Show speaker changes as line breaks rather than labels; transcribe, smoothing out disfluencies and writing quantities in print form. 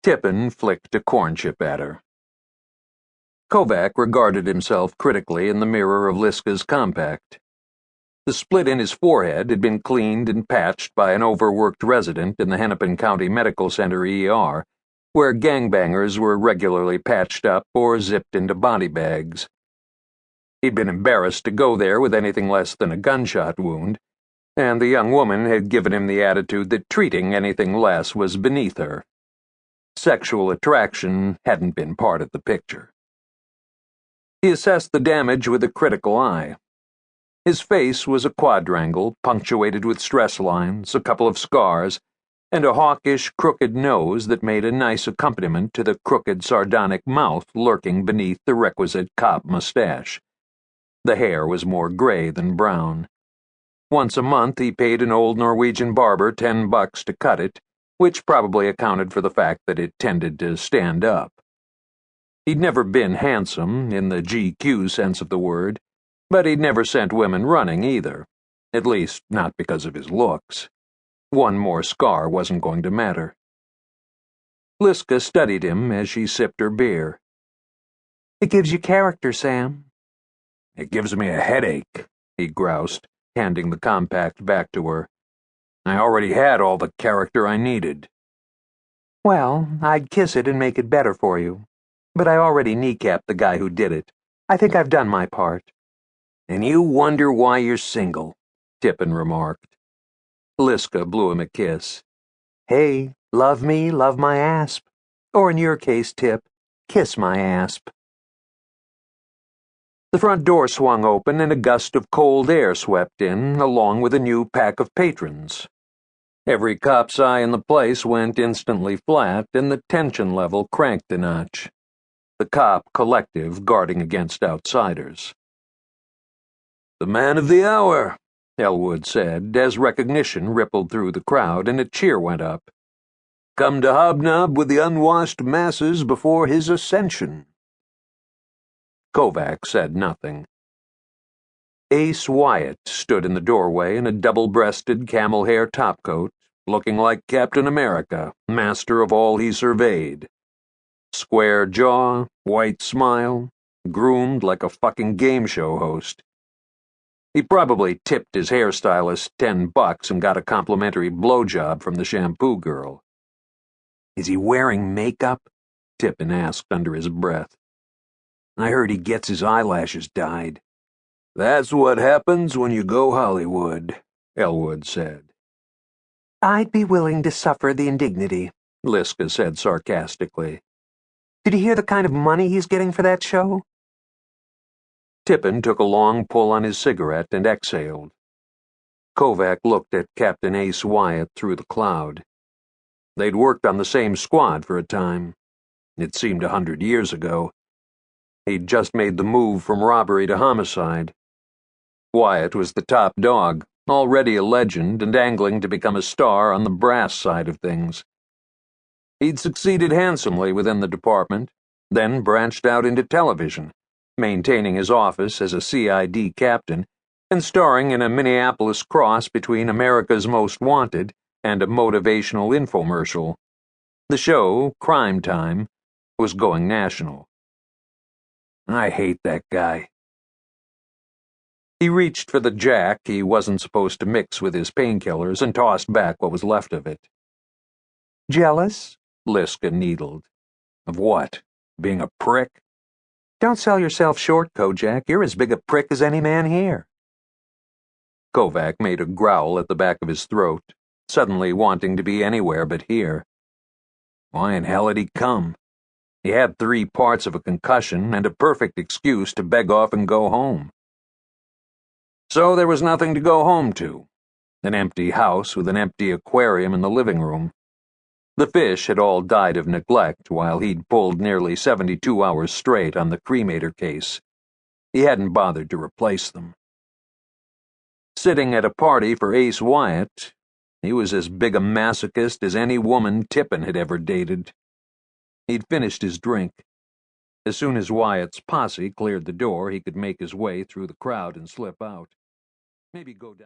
Tippin flicked a corn chip at her. Kovac regarded himself critically in the mirror of Liska's compact. The split in his forehead had been cleaned and patched by an overworked resident in the Hennepin County Medical Center ER, where gangbangers were regularly patched up or zipped into body bags. He'd been embarrassed to go there with anything less than a gunshot wound, and the young woman had given him the attitude that treating anything less was beneath her. Sexual attraction hadn't been part of the picture. He assessed the damage with a critical eye. His face was a quadrangle, punctuated with stress lines, a couple of scars, and a hawkish, crooked nose that made a nice accompaniment to the crooked, sardonic mouth lurking beneath the requisite cop mustache. The hair was more gray than brown. Once a month he paid an old Norwegian barber $10 to cut it, which probably accounted for the fact that it tended to stand up. He'd never been handsome, in the GQ sense of the word, but he'd never sent women running either, at least not because of his looks. One more scar wasn't going to matter. Liska studied him as she sipped her beer. "It gives you character, Sam." "It gives me a headache," he groused, handing the compact back to her. "I already had all the character I needed."
"Well, I'd kiss it and make it better for you. But I already kneecapped the guy who did it. I think I've done my part."
"And you wonder why you're single," Tippin remarked. Liska blew him a kiss.
"Hey, love me, love my asp. Or in your case, Tip, kiss my asp."
The front door swung open and a gust of cold air swept in, along with a new pack of patrons. Every cop's eye in the place went instantly flat, and the tension level cranked a notch. The cop collective guarding against outsiders. "The man of the hour," Elwood said, as recognition rippled through the crowd and a cheer went up. "Come to hobnob with the unwashed masses before his ascension." Kovac said nothing. Ace Wyatt stood in the doorway in a double-breasted camel hair topcoat, looking like Captain America, master of all he surveyed. Square jaw, white smile, groomed like a fucking game show host. He probably tipped his hairstylist $10 and got a complimentary blowjob from the shampoo girl. "Is he wearing makeup?" Tippin asked under his breath. "I heard he gets his eyelashes dyed." "That's what happens when you go Hollywood," Elwood said.
"I'd be willing to suffer the indignity," Liska said sarcastically. "Did you hear the kind of money he's getting for that show?"
Tippin took a long pull on his cigarette and exhaled. Kovac looked at Captain Ace Wyatt through the cloud. They'd worked on the same squad for a time. It seemed 100 years ago. He'd just made the move from robbery to homicide. Wyatt was the top dog, already a legend and angling to become a star on the brass side of things. He'd succeeded handsomely within the department, then branched out into television, maintaining his office as a CID captain and starring in a Minneapolis cross between America's Most Wanted and a motivational infomercial. The show, Crime Time, was going national. "I hate that guy." He reached for the jack he wasn't supposed to mix with his painkillers and tossed back what was left of it.
"Jealous?"
Liska needled. "Of what? Being a prick?"
"Don't sell yourself short, Kojak. You're as big a prick as any man here."
Kovac made a growl at the back of his throat, suddenly wanting to be anywhere but here. Why in hell had he come? He had 3 parts of a concussion and a perfect excuse to beg off and go home. So there was nothing to go home to. An empty house with an empty aquarium in the living room. The fish had all died of neglect while he'd pulled nearly 72 hours straight on the cremator case. He hadn't bothered to replace them. Sitting at a party for Ace Wyatt, he was as big a masochist as any woman Tippin had ever dated. He'd finished his drink. As soon as Wyatt's posse cleared the door, he could make his way through the crowd and slip out. Maybe go down.